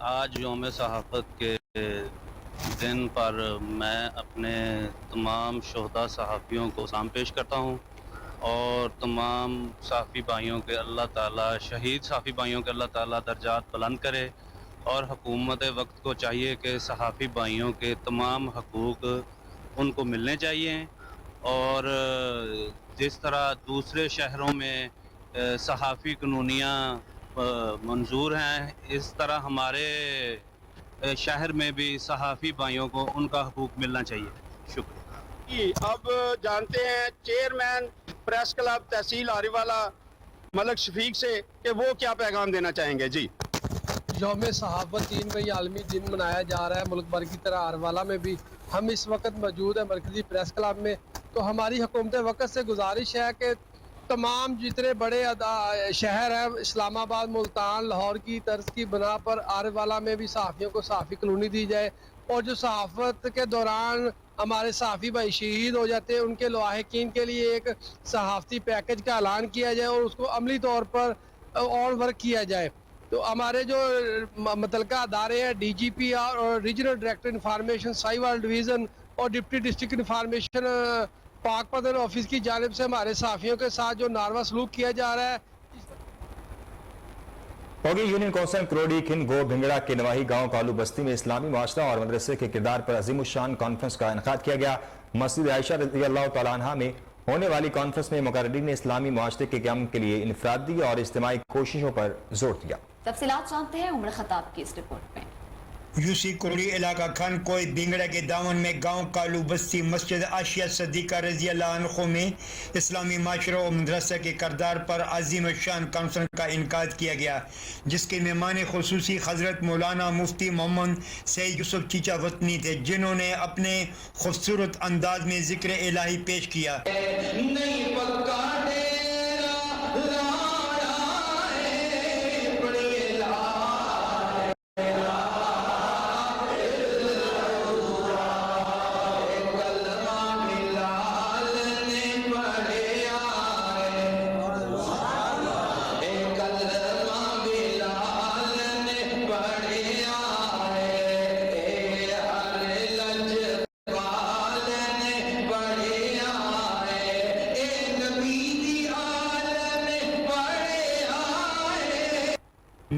आज यौम सहाफ़त के दिन पर मैं अपने तमाम शोहदा सहाफ़ियों को सलाम पेश करता हूँ और तमाम सहाफ़ी भाइयों के अल्लाह ताला, शहीद सहाफ़ी भाइयों के अल्लाह ताला दर्जात बुलंद करे। और हुकूमत वक्त को चाहिए कि सहाफ़ी भाइयों के तमाम हकूक़ उनको मिलने चाहिए। और जिस तरह दूसरे शहरों में सहाफ़ी कानूनियाँ मंजूर हैं, इस तरह हमारे शहर में भी सहाफ़ी भाइयों को उनका हकूक़ मिलना चाहिए। शुक्रिया। अब जानते हैं चेयरमैन प्रेस क्लब तहसील आरिफवाला मलक शफीक से कि वो क्या पैगाम देना चाहेंगे। जी, यौम सहाफ़त 3 मई आलमी दिन मनाया जा रहा है मुल्क भर की तरह आरिफवाला में भी। हम इस वक्त मौजूद है मरकजी प्रेस क्लब में। तो हमारी हुकूमत वक्त से गुजारिश है कि तमाम जितने बड़े शहर हैं, इस्लामाबाद, मुल्तान, लाहौर की तर्ज की बना पर आरिफवाला में भी सहाफ़ियों को सहाफ़ी कॉलोनी दी जाए। और जो सहाफ़त के दौरान हमारे सहाफ़ी भाई शहीद हो जाते हैं, उनके लवाहिकीन के लिए एक सहाफ़ती पैकेज का ऐलान किया जाए और उसको अमली तौर पर और वर्क किया जाए। तो हमारे जो मुतल्लिका अदारे हैं, DGP और regional director information Sahiwal division और डिप्टी डिस्ट्रिक्ट इंफॉर्मेशन पाक पदन ऑफिस की जानिब से हमारे सहाफ़ियों के साथ जो नारवा सलूक किया जा रहा है। होगी यूनियन कौंसिल करोड़ी खिन गो भिंगड़ा के नवाही गांव कालू बस्ती में इस्लामी माशरा और मदरसे के किरदार पर अजीमुशान कॉन्फ्रेंस का इनेकाद किया गया। मस्जिद आयशा रज़ी अल्लाह तआला अन्हा में होने वाली कॉन्फ्रेंस में मुकर्ररीन ने इस्लामी माशरे के क़याम के लिए इनफरादी और इज्तिमाई कोशिशों पर जोर दिया। तफसीलात जानते हैं उमर खताब की इस रिपोर्ट में। यूसी कुरड़ी इलाका खान कोई बिंगड़ा के दामन में गांव कालू बस्ती मस्जिद आशिया सदीका रज़ी अल्लाह अन्हा में इस्लामी माशरा और मदरसा के किरदार पर अजीम शान कॉन्फ्रेंस का इनकाद किया गया, जिसके मेहमान खुसूसी हज़रत मौलाना मुफ्ती मोहम्मद सईद यूसुफ चीचा वतनी थे, जिन्होंने अपने खूबसूरत अंदाज में जिक्र इलाही पेश किया।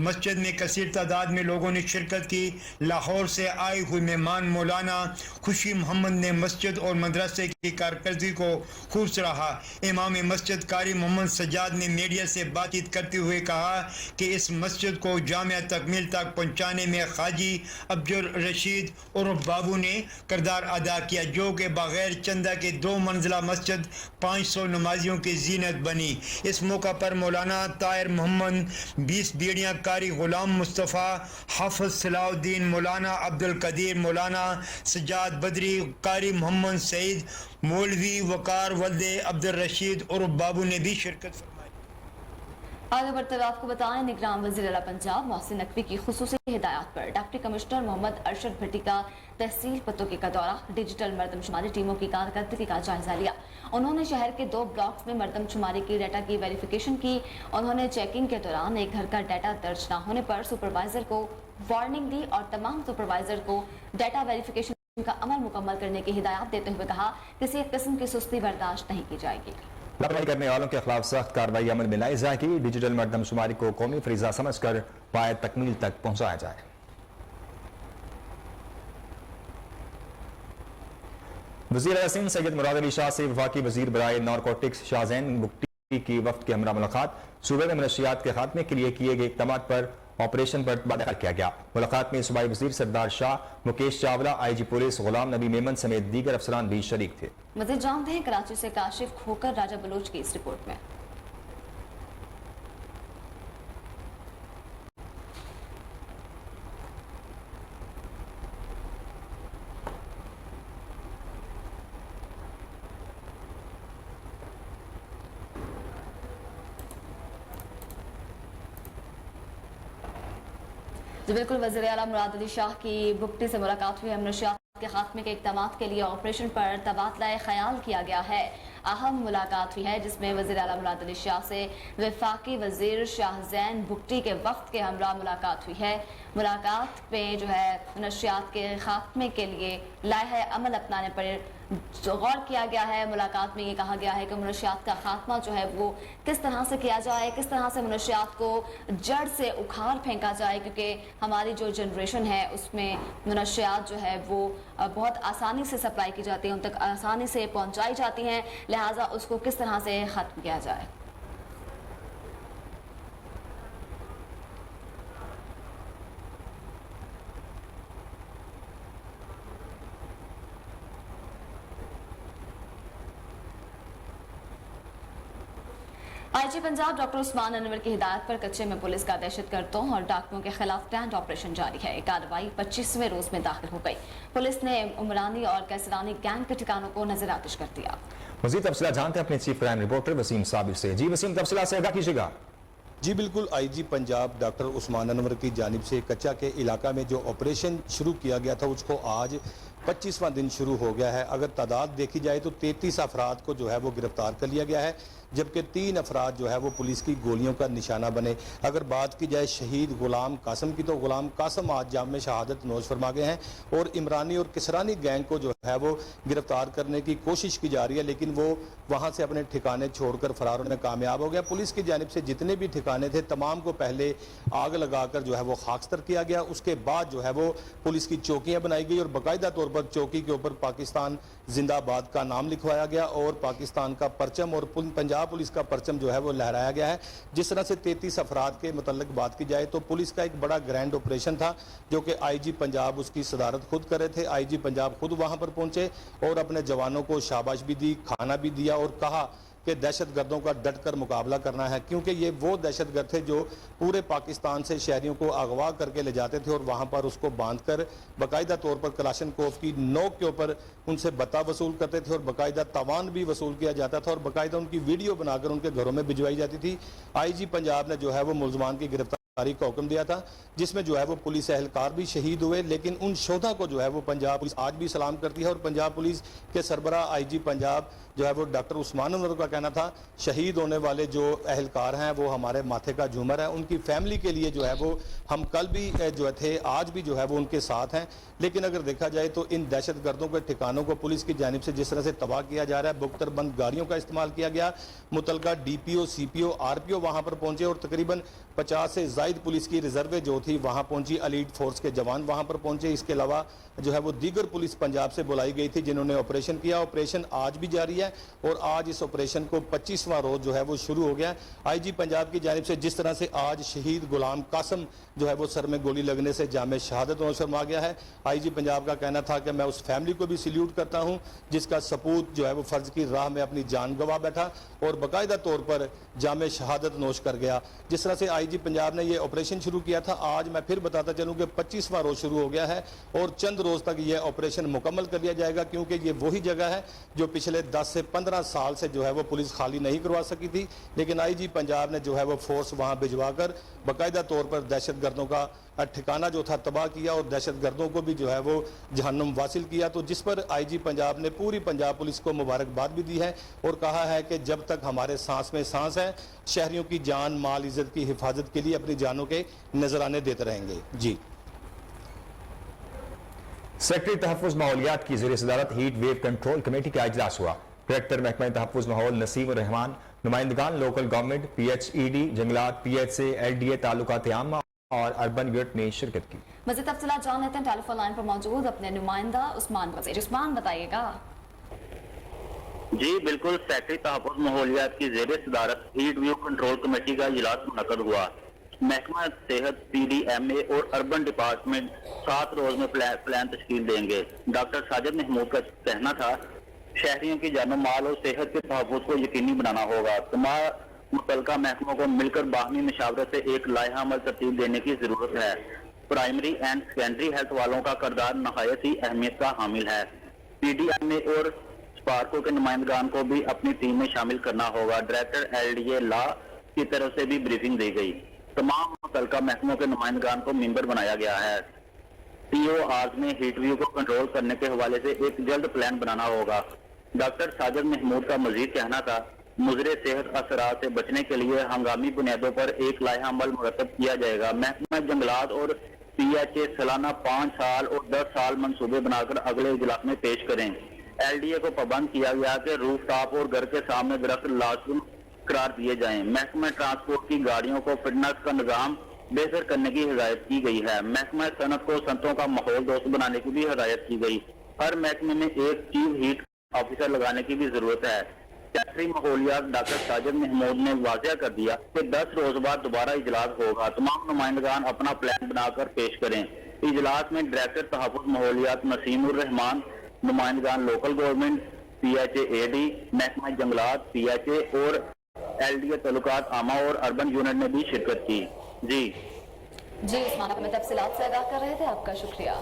मस्जिद में कसीर तादाद में लोगों ने शिरकत की। लाहौर से आए हुए मेहमान मौलाना खुशी मोहम्मद ने मस्जिद और मदरसे की कारकर्दगी को खूब सराहा। इमाम मस्जिद कारी मोहम्मद सज्जाद ने मीडिया से बातचीत करते हुए कहा कि इस मस्जिद को जामिया तकमील तक पहुँचाने में खाजी अब्दुल रशीद और बाबू ने किरदार अदा किया, जो कि बगैर चंदा के 2 मंजिला मस्जिद 500 नमाजियों की जीनत बनी। इस मौका पर मौलाना ताहिर मोहम्मद, 20 बीड़ियाँ कारी गुलाम मुस्तफ़ा, हाफिज सलाउद्दीन, मौलाना अब्दुल कदीर, मौलाना सज्जाद बदरी, कारी मोहम्मद सईद, मौलवी वकार वल्दे अब्दुल रशीद और बाबू ने भी शिरकत फरमाई। आगे बढ़ते हुए आपको बताएं, निगरान वज़ीर आला पंजाब मोहसिन नकवी की खुसूसी हिदायत पर डिप्टी कमिश्नर मोहम्मद अरशद भट्टी का तहसील पतोकी का दौरा, डिजिटल मरदमशुमारी टीमों की कारकर्दगी का जायजा लिया। उन्होंने शहर के 2 ब्लॉक्स में मरदमशुमारी की डाटा की वेरिफिकेशन की। उन्होंने चेकिंग के दौरान एक घर का डाटा दर्ज न होने पर सुपरवाइजर को वार्निंग दी और तमाम सुपरवाइजर को डाटा वेरिफिकेशन का अमल मुकम्मल करने की हिदायत देते हुए कहा, किसी किस्म की सुस्ती बर्दाश्त नहीं की जाएगी। लापरवाही करने वालों के खिलाफ सख्त कार्रवाई अमल में लाई जाएगी। डिजिटल मरदमशुमारी को कौमी फरीजा समझकर पाए तकमील तक पहुंचाया जाए। वज़ीर आला सिंध सैयद मुराद अली शाह से वफाकी वज़ीर बराए नारकोटिक्स शाहजैन बुगटी की वफ्द के हमरा मुलाकात। सूबे में मनशियात के खात्मे के लिए किए गए इक़दाम पर ऑपरेशन पर तबादला किया गया। मुलाकात में सूबाई वज़ीर सरदार शाह, मुकेश चावला, IG पुलिस गुलाम नबी मेमन समेत दीगर अफसरान भी शरीक थे। मज़ीद जानते हैं कराची से काशिफ खोकर राजा बलोच की इस रिपोर्ट में। जी बिल्कुल, वज़ीर आला मुराद अली शाह की बुगटी से मुलाकात हुई। मनशियात के खात्मे के इक़दाम के लिए ऑपरेशन पर तबादला ख्याल किया गया है। अहम मुलाकात हुई है जिसमें वज़ीर आला मुराद अली शाह से वफाकी वज़ीर शाहजैन बुगटी के वक्त के हमरा मुलाकात हुई है। मुलाकात में जो है मनशियात के खात्मे के लिए लाहे अमल अपनाने पर गौर किया गया है। मुलाकात में ये कहा गया है कि मनशियात का खात्मा जो है वो किस तरह से किया जाए, किस तरह से मनशियात को जड़ से उखाड़ फेंका जाए, क्योंकि हमारी जो जनरेशन है उसमें मनशियात जो है वो बहुत आसानी से सप्लाई की जाती है, उन तक आसानी से पहुंचाई जाती हैं, लिहाजा उसको किस तरह से ख़त्म किया जाए। IG पंजाब डॉक्टर उस्मान अनवर की हिदायत पर कच्चे में पुलिस का दहशतगर्दों और डाकुओं के खिलाफ ग्रैंड ऑपरेशन जारी है। कार्रवाई 25वें रोज में दाखिल हो गई। पुलिस ने उमरानी और कैसरानी गैंग के ठिकानों को नजर आतिश कर दिया। मज़ीद तफसीलात जानते हैं अपने chief crime reporter Wasim Sabir से। जी वसीम, तफसीलात से आगाह कीजिएगा। जी बिल्कुल, IG पंजाब डॉक्टर उस्मान अनवर की जानिब से कच्चा के इलाका में जो ऑपरेशन शुरू किया गया था उसको आज 25वां दिन शुरू हो गया है। अगर तादाद देखी जाए तो 33 अफराद को जो है वो गिरफ्तार कर लिया गया है, जबकि 3 अफराद जो है वो पुलिस की गोलियों का निशाना बने। अगर बात की जाए शहीद गुलाम कासम की, तो गुलाम कासम आज जाम में शहादत नोश फरमा गए हैं और इमरानी और किसरानी गैंग को जो है वो गिरफ्तार करने की कोशिश की जा रही है, लेकिन वो वहाँ से अपने ठिकाने छोड़कर फरार होने में कामयाब हो गया। पुलिस की जानिब से जितने भी ठिकाने थे तमाम को पहले आग लगाकर जो है वो खाकस्तर किया गया। उसके बाद जो है वो पुलिस की चौकियाँ बनाई गई और बाकायदा तौर पर चौकी के ऊपर पाकिस्तान जिंदाबाद का नाम लिखवाया गया और पाकिस्तान का परचम और पंजाब पुलिस का परचम जो है वो लहराया गया है। जिस तरह से 33 अफराद के मतलब बात की जाए तो पुलिस का एक बड़ा ग्रैंड ऑपरेशन था जो कि IG पंजाब उसकी सदारत खुद कर रहे थे। IG पंजाब खुद वहां पर पहुंचे और अपने जवानों को शाबाश भी दी, खाना भी दिया और कहा कि दहशतगर्दों का डट कर मुकाबला करना है, क्योंकि ये वो दहशतगर्द थे जो पूरे पाकिस्तान से शहरियों को अगवा करके ले जाते थे और वहाँ पर उसको बांध कर बाकायदा तौर पर कलाशनकोफ की नोक के ऊपर उनसे बता वसूल करते थे और बाकायदा तावान भी वसूल किया जाता था और बाकायदा उनकी वीडियो बनाकर उनके घरों में भिजवाई जाती थी। IG पंजाब ने जो है वो मुलजमान की गिरफ्तारी का हुक्म दिया था, जिसमें जो है वो पुलिस एहलकार भी शहीद हुए, लेकिन उन शोधा को जो है वो पंजाब पुलिस आज भी सलाम करती है। और पंजाब पुलिस के सरबराह IG पंजाब जो है वो डॉक्टर उस्मान अनवर का कहना था शहीद होने वाले जो एहलकार हैं वो हमारे माथे का झूमर है। उनकी फैमिली के लिए जो है वो हम कल भी जो थे आज भी जो है वो उनके साथ हैं। लेकिन अगर देखा जाए तो इन दहशतगर्दों के ठिकानों को पुलिस की जानिब से जिस तरह से तबाह किया जा रहा है, बुख्तरबंद गाड़ियों का इस्तेमाल किया गया, मुतलका DPO, CPO, RPO वहाँ पर पहुंचे और तकरीबन 50 से मुस्तैद पुलिस की रिजर्वें जो थी वहाँ पहुंची, एलीट फोर्स के जवान वहाँ पर पहुंचे। इसके अलावा जो है वो दीगर पुलिस पंजाब से बुलाई गई थी जिन्होंने ऑपरेशन किया। ऑपरेशन आज भी जारी है और आज इस ऑपरेशन को 25वां रोज जो है वो शुरू हो गया। आईजी पंजाब की जानिब से जिस तरह से आज शहीद गुलाम कासम जो है वो सर में गोली लगने से जामे शहादत नौश फरमा गया है, आईजी पंजाब का कहना था कि मैं उस फैमिली को भी सल्यूट करता हूं जिसका सपूत जो है वो फर्ज की राह में अपनी जान गंवा बैठा और बाकायदा तौर पर जामे शहादत नोश कर गया। जिस तरह से आईजी पंजाब ने ये ऑपरेशन शुरू किया था, आज मैं फिर बताता चलूं कि 25वां रोज शुरू हो गया है और चंद रोज तक ये ऑपरेशन मुकम्मल कर लिया जाएगा, क्योंकि ये वही जगह है जो पिछले 10 से 15 साल से जो है वो पुलिस खाली नहीं करवा सकी थी। लेकिन आईजी पंजाब ने जो है वो फोर्स वहां भिजवा कर बाकायदा तौर पर दहशतगर्दों का ठिकाना जो था तबाह किया और दहशतगर्दों को भी जो है वो जहन्नुम वासिल किया। तो जिस पर आईजी पंजाब ने पूरी पंजाब पुलिस को मुबारकबाद भी दी है और कहा है कि जब तक हमारे सांस में सांस है, शहरियों की जान माल इज्जत की हिफाजत के लिए अपनी जानों के नजराने देते रहेंगे। जी सेक्रेटरी तहफ़्फ़ुज़ माहौलियात की ज़ेर सदारत हीट वेव कंट्रोल कमेटी का इजलास हुआ। डायरेक्टर महकमा तहफ़्फ़ुज़ माहौल नसीम रहमान, नुमाइंदगान लोकल गवर्नमेंट, PHED, जंगलात, PHC, LDA, ताल्लुकात आमा और अर्बन यूनिट ने शिरकत की। मज़ीद तफ़सीलात जान लेते हैं टेलीफोन लाइन पर मौजूद अपने नुमाइंदा उस्मान वज़ीर। उस्मान बताइएगा। जी बिल्कुल, सेक्रेटरी तहफ़्फ़ुज़ माहौलियात की ज़ेर सदारत हीट वेव कंट्रोल कमेटी का इजलास मुनक़द हुआ। महकमा सेहत, PDMA और अर्बन डिपार्टमेंट 7 रोज में प्लान तश्कील देंगे। डॉक्टर साजिद महमूद का कहना था शहरियों की जानो माल और सेहत के तहफ़्फ़ुज़ को यकीनी बनाना होगा। तमाम मुतल्लिका महकमों को मिलकर बाहमी मशावरत से एक लाइहा अमल तरतीब देने की जरूरत है। प्राइमरी एंड सेकेंडरी हेल्थ वालों का किरदार नहायत ही अहमियत का हामिल है। PDMA और स्पार्को के नुमाइंदगान को भी अपनी टीम में शामिल करना होगा। डायरेक्टर LDA लॉ की तरफ से भी ब्रीफिंग दी गई। तमाम मुतल्लिका महकमों के नुमाइंदगान को मेंबर बनाया गया है। TORs में हीट वेव को कंट्रोल करने के हवाले से एक जल्द प्लान बनाना होगा। डॉक्टर साजिद महमूद का मजीद कहना था मुजरे सेहत असरात से बचने के लिए हंगामी बुनियादों पर एक लाइहा अमल मुरतब किया जाएगा। महकमा जंगलात और PHA सालाना 5 साल और 10 साल मंसूबे बनाकर अगले इजलास में पेश करें। LDA को पाबंद किया गया कि रूफ टॉप और घर के सामने दरख्त लाजमी करार दिए जाएं। महकमा ट्रांसपोर्ट की गाड़ियों को फिटनेस का निज़ाम बेहतर करने की हिदायत की गई है। महकमा सनत को संतों का माहौल दोस्त बनाने की भी हिदायत की गई। हर महकमे में एक चीफ हीट ऑफिसर लगाने की भी जरूरत है। सेक्रेटरी माहौलियात डॉक्टर साजिद महमूद ने वाज़ेह कर दिया कि 10 रोज बाद दोबारा इजलास होगा। तमाम नुमाइंदगान अपना प्लान बनाकर पेश करें। इजलास में डायरेक्टर तहफ़्फ़ुज़ माहौलियात नसीम रहमान, नुमाइंदगान लोकल गवर्नमेंट, PHAD, महकमा जंगलात, PHA और LDA ताल्लुकात आमा और अर्बन यूनिट ने भी शिरकत की। जी उस्मान, आप हमें तफसीलात से आगाह कर रहे थे, आपका शुक्रिया।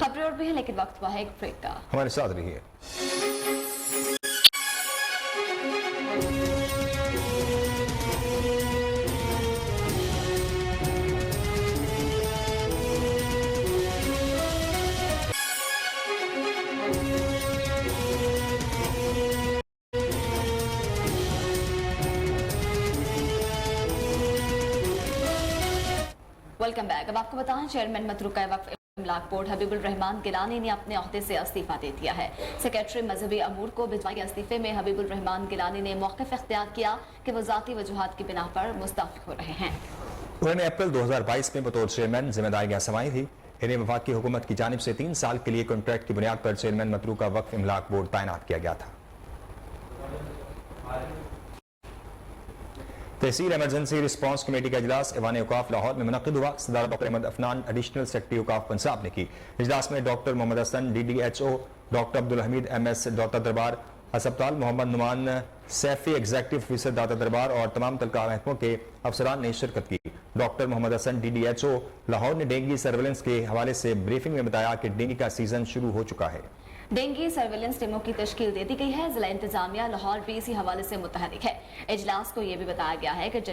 खबरें और भी हैं, लेकिन वक्त हुआ है एक ब्रेक का। हमारे साथ रहिए। Welcome back. अब आपको बताएं, चेयरमैन मतरूका वक्फ इमलाक बोर्ड हबीबुल रहमान गिलानी ने अपने ओहदे से इस्तीफा दे दिया है। सेक्रेटरी मजहबी अमूर को भिजवाए इस्तीफे में हबीबुल रहमान गिलानी ने मौक़िफ़ इख्तियार किया कि वो ज़ाती वजूहात की बिना पर मुस्तफ़ी हो रहे हैं। उन्होंने अप्रैल 2022 में बतौर चेयरमैन जिम्मेदारियां संभाली थी। इन्हें वफाकी हुकूमत की जानिब से 3 साल के लिए कॉन्ट्रैक्ट की बुनियाद पर चेयरमैन मतरूका वक्फ इमलाक बोर्ड तैनात किया गया था। तहसील एमरजेंसी रिस्पांस कमेटी का इजलास ऐवान औकाफ लाहौर में मुनक़िद हुआ। सदर doctor Ahmad Afnan additional secretary औकाफ पंजाब ने की। इजलास में doctor Muhammad Hasan DDHO, doctor Abdul Hameed MS Data Darbar अस्पताल, मोहम्मद नुमान सैफी एग्जीक्यूटिव ऑफिसर दाता दरबार और तमाम तलका महकमों के अफसरान ने शिरकत की। डॉक्टर मोहम्मद हसन DDHO लाहौर ने डेंगू सर्वेलेंस के हवाले से ब्रीफिंग में बताया कि डेंगू का सीजन शुरू हो चुका है। डेंगू सर्विलेंस टीमों की तश्कील दे दी गई है। जिला इंतजामिया लाहौर भी इसी हवाले से मुतहरिक है। इजलास को ये भी बताया गया है कि 8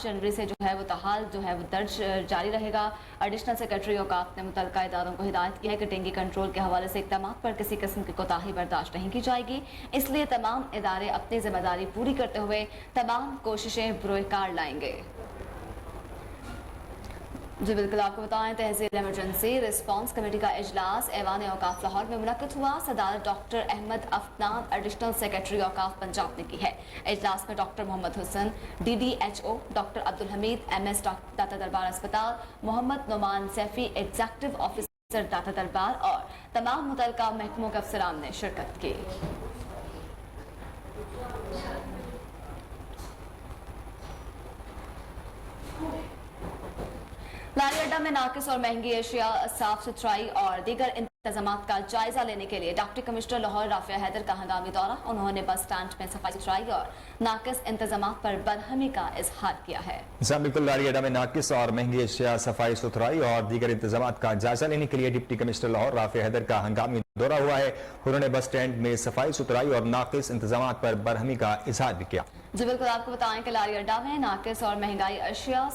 जनवरी से जो है वो तहाल जो है वो दर्ज जारी रहेगा। एडिशनल सेक्रेटरी औकाफ ने मुतल्लिका इदारों को हिदायत की है कि डेंगू कंट्रोल के हवाले से इक़दाम पर किसी किस्म की कोताही बर्दाश्त नहीं की जाएगी, इसलिए तमाम इदारे अपनी जिम्मेदारी पूरी करते हुए तमाम कोशिशें बुरोकार लाएंगे। जी बिल्कुल, आपको बताएं तहसील इमरजेंसी रिस्पांस कमेटी का इजलास ऐवान औकाफ लाहौर में मुनक्किद हुआ। सदारत doctor Ahmad Afnan additional secretary औकाफ पंजाब ने की है। इजलास में doctor Muhammad Hussain DDHO, doctor Abdul Hameed MS Data Darbar अस्पताल, मोहम्मद नोमान सैफी एग्जीक्यूटिव ऑफिसर दाता दरबार और तमाम मुतल्लिका महकमों के अफसरान ने शिरकत की। लारी अड्डा में नाकिस और महंगी एशिया, साफ सुथराई और दीगर इंतजामात का जायजा लेने के लिए डिप्टी कमिश्नर लाहौर राफिया हैदर का हंगामी दौरा। उन्होंने बस स्टैंड में सफाई सुथराई और नाकिस इंतजामात पर बरहमी का इजहार किया है। बिल्कुल, लारी अड्डा में नाकिस और महंगी एशिया, सफाई सुथराई और दीगर इंतजामात का जायजा लेने के लिए डिप्टी कमिश्नर लाहौर राफिया हैदर का हंगामी दौरा हुआ है। उन्होंने बस स्टैंड में सफाई सुथराई और नाकिस इंतजामात पर बरहमी का इजहार भी किया। जी बिल्कुल, आपको बताएं कि लारी अड्डा में नाकिस और महंगाई अशिया,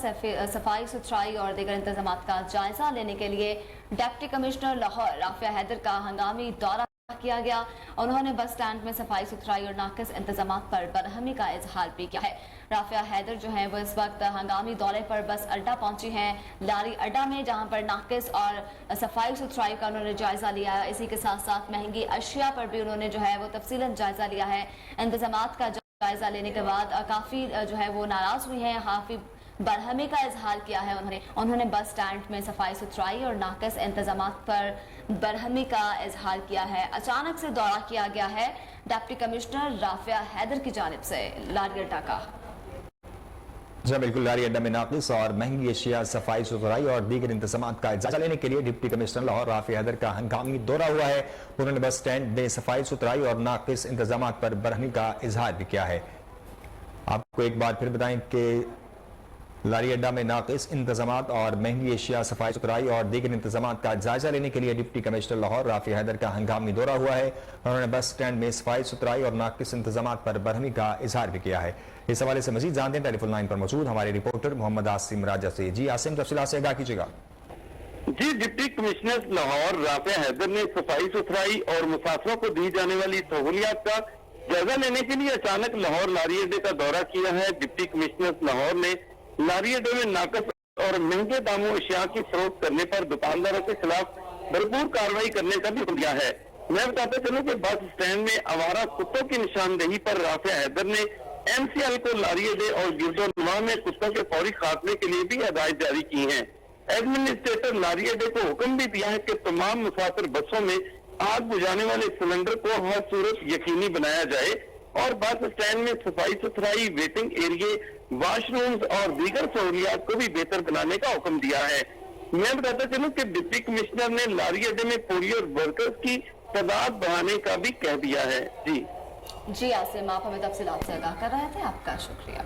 सफाई सुथराई और दीगर इंतजामात का जायजा लेने के लिए डिप्टी कमिश्नर लाहौर राफिया हैदर का हंगामी दौरा किया गया। उन्होंने बस स्टैंड में सफाई सुथराई और नाकिस इंतजामात पर बरहमी का इजहार भी किया है। राफिया हैदर जो है वो इस वक्त हंगामी दौरे पर बस अड्डा पहुंची हैं, लारी अड्डा में, जहां पर नाकिस और सफाई सुथराई का उन्होंने जायजा लिया है। इसी के साथ साथ महंगी अशिया पर भी उन्होंने जो है वो तफसीलन जायजा लिया है। इंतजामात का जायजा लेने के बाद काफी जो है वो नाराज हुई हैं, काफी बरहमी का इजहार किया है उन्होंने बस स्टैंड में सफाई सुथराई और नाकिस इंतजामात पर बरहमी का इजहार किया है। अचानक से दौरा किया गया है डिप्टी कमिश्नर राफिया हैदर की जानिब से लारी अड्डा का। जी बिल्कुल, लारी अड्डा में नाकिस और महंगी एशिया, सफाई सुथराई और दीगर इंतजामात का जायजा लेने के लिए डिप्टी कमिश्नर लाहौर राफिया हैदर का हंगामी दौरा हुआ है। उन्होंने बस स्टैंड में सफाई सुथराई और नाकिस इंतजामात पर बरहमी का इजहार भी किया है। आपको एक बार फिर बताएं कि लारी अड्डा में नाकिस इंतजामात और महंगी एशिया, सफाई सुथराई और दीगर इंतजामात का जायजा लेने के लिए डिप्टी कमिश्नर लाहौर राफिया हैदर का हंगामी दौरा हुआ है। उन्होंने बस स्टैंड में सफाई सुथराई और नाकिस इंतजामात पर बरहमी का इजहार भी किया है। इस हवाले से मजीद जानते हैं टेलीफोन लाइन पर मौजूद हमारे रिपोर्टर मोहम्मद आसिम राजा से। जी आसिम, तफसीलात से आगाह कीजिएगा। जी, डिप्टी कमिश्नर लाहौर राफिया हैदर ने सफाई सुथराई और मुसाफिरों को दी जाने वाली सहूलियात का जायजा लेने के लिए अचानक लाहौर लारी अड्डे का दौरा किया है। डिप्टी कमिश्नर लाहौर ने लारी अड्डे में नाकस और महंगे दामों अशिया की फरोख्त करने पर दुकानदारों के खिलाफ भरपूर कार्रवाई करने का भी हुक्म दिया है। मैं बताता चलूं कि बस स्टैंड में आवारा कुत्तों की निशानदेही पर राफिया हैदर ने MCL को लारी अड्डे और गिरदोनवा में कुत्तों के फौरी खात्मे के लिए भी हदायत जारी की है। एडमिनिस्ट्रेटर लारी अड्डे को हुक्म भी दिया है कि तमाम मुसाफिर बसों में आग बुझाने वाले सिलेंडर को हर सूरत यकीनी बनाया जाए और बस स्टैंड में सफाई सुथराई, वेटिंग एरिए, वॉशरूम्स और दीगर सहूलियात को भी बेहतर बनाने का हुक्म दिया है। मैं बताता चलूं कि डिप्टी कमिश्नर ने लारी अड्डे में कोरियर वर्कर्स की तादाद बढ़ाने का भी कह दिया है। जी आसिम, आप हमें तफसीलात से आगाह कर रहे थे, आपका शुक्रिया।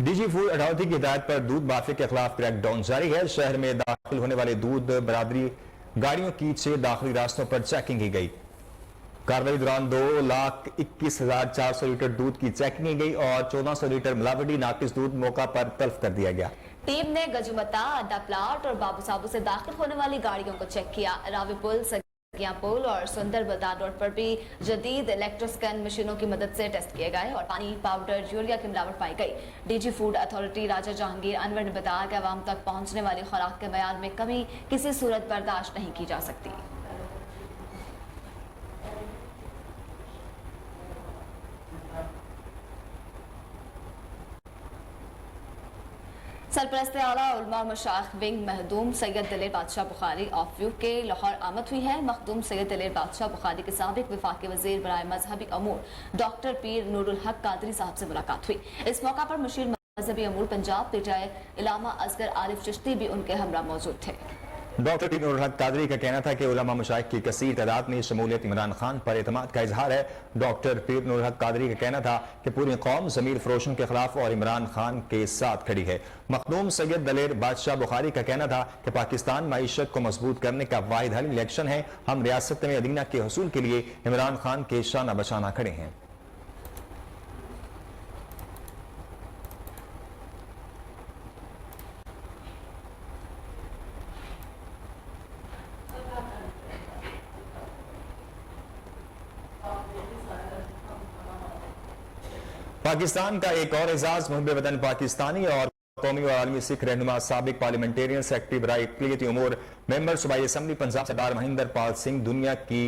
DG फूड अथॉरिटी की हिदायत पर दूध माफिया के खिलाफ क्रैकडाउन जारी है। शहर में दाखिल होने वाले दूध बरादरी गाड़ियों की 6 दाखिली रास्तों पर चेकिंग की गई। कार्रवाई दौरान 2,21,400 लीटर दूध की चेकिंग की गई और 1400 लीटर मिलावटी नाकिस दूध मौका पर तल्फ कर दिया गया। टीम ने गजुमता, अड्डा प्लाट और बाबू साबू से दाखिल होने वाली गाड़ियों को चेक किया। रावी पुल, पुल और सुंदर बलदार रोड पर भी जदीद इलेक्ट्रोस्कैन मशीनों की मदद से टेस्ट किए गए और पानी, पाउडर, यूरिया की मिलावट पाई गई। DG फूड अथॉरिटी राजा जहांगीर अनवर ने बताया कि आवाम तक पहुंचने वाली खुराक के मयार में कमी किसी सूरत बर्दाश्त नहीं की जा सकती। सरपरस्त आला उलमा और मशाइख विंग महदूम सैयद दलेर बादशाह बुखारी ऑफ व्यू के लाहौर आमद हुई है। मखदूम सैयद दलेर बादशाह बुखारी के साबिक वफाकी वजीर बराए मजहबी अमूर डॉक्टर पीर नूरुल हक कादरी साहब से मुलाकात हुई। इस मौका पर मुशीर मजहबी अमूर पंजाब पीटीआई इलामा असगर आरिफ चिश्ती भी उनके हमरा मौजूद थे। डॉक्टर पीर नूरुल हक कादरी का कहना था कि उलमा मशाइख की कसीर तादाद में शमूलियत इमरान खान पर एतमाद का इजहार है। डॉक्टर पीर नूरुल हक कादरी का कहना था कि पूरी कौम ज़मीर फरोशों के खिलाफ और इमरान खान के साथ खड़ी है। मखदूम सैयद दलेर बादशाह बुखारी का कहना था कि पाकिस्तान माईशत को मजबूत करने का वाहिद हल इलेक्शन है। हम रियासत में अदीना के हसूल के लिए इमरान खान के शाना बशाना खड़े हैं। पाकिस्तान का एक और एजाज मुहब्बे वतन पाकिस्तानी और कौमी और आलमी सिख रहनुमा साबिक पार्लियामेंटेरियन सेक्रेटरी बराए इक़लियती उमूर मेंबर सूबाई असम्बली पंजाब सरदार महेंद्र पाल सिंह दुनिया की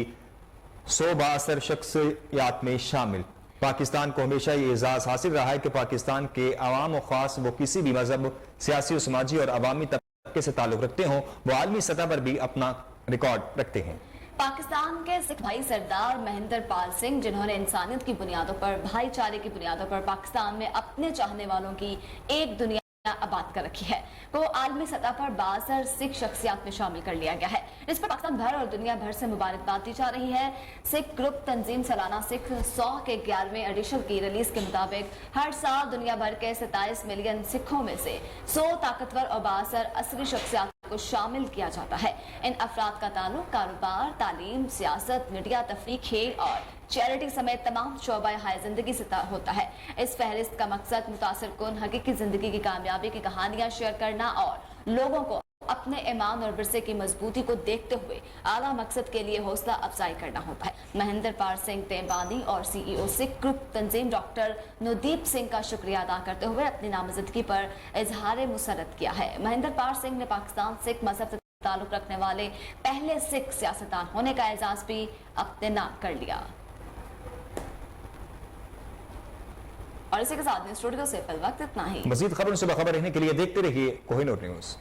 100 बाअसर शख्सियात में शामिल। पाकिस्तान को हमेशा ये एजाज हासिल रहा है कि पाकिस्तान के अवाम और खास वो किसी भी मजहब, सियासी, समाजी और अवामी तबके से ताल्लुक रखते हों, वो आलमी सतह पर भी अपना रिकॉर्ड रखते हैं। पाकिस्तान के सिख भाई सरदार महेंद्र पाल सिंह, जिन्होंने इंसानियत की बुनियादों पर, भाईचारे की बुनियादों पर पाकिस्तान में अपने चाहने वालों की एक दुनिया आबाद कर रखी है, को आलमी सतह पर बासर सिख शख्सियात में शामिल कर लिया गया है, जिस पर पाकिस्तान भर और दुनिया भर से मुबारकबाद दी जा रही है। सिख ग्रुप तंजीम सालाना सिख 100 के 11वें एडिशन की रिलीज के मुताबिक हर साल दुनिया भर के 27 मिलियन सिखों में से 100 ताकतवर और बासर असली शख्सियात को शामिल किया जाता है। इन अफराद का ताल्लुक कारोबार, तालीम, सियासत, मीडिया, तफरीह, खेल और चैरिटी समेत तमाम शोबाए हाय जिंदगी से होता है। इस फहरिस्त का मकसद मुतासिर कुन हकीकी जिंदगी की कामयाबी की कहानियां शेयर करना और लोगों को अपने ईमान और विरसे की मजबूती को देखते हुए आला मकसद के लिए हौसला अफजाई करना होता है। महेंद्र पाल सिंह तेबानी और सीईओ सिख ग्रुप तंजीम डॉक्टर नुदीप सिंह का शुक्रिया अदा करते हुए अपनी नामजदगी पर इजहार मुसरत किया है। महेंद्र पाल सिंह ने पाकिस्तान सिख मजहब से ताल्लुक रखने वाले पहले सिख सियासतदान होने का एजाज भी अपने नाम कर लिया। और इसी के साथ स्टूडियो से फिल वक्त इतना ही। मजीद खबरों से बाखबर रहने के लिए देखते रहिए कोहिनूर न्यूज।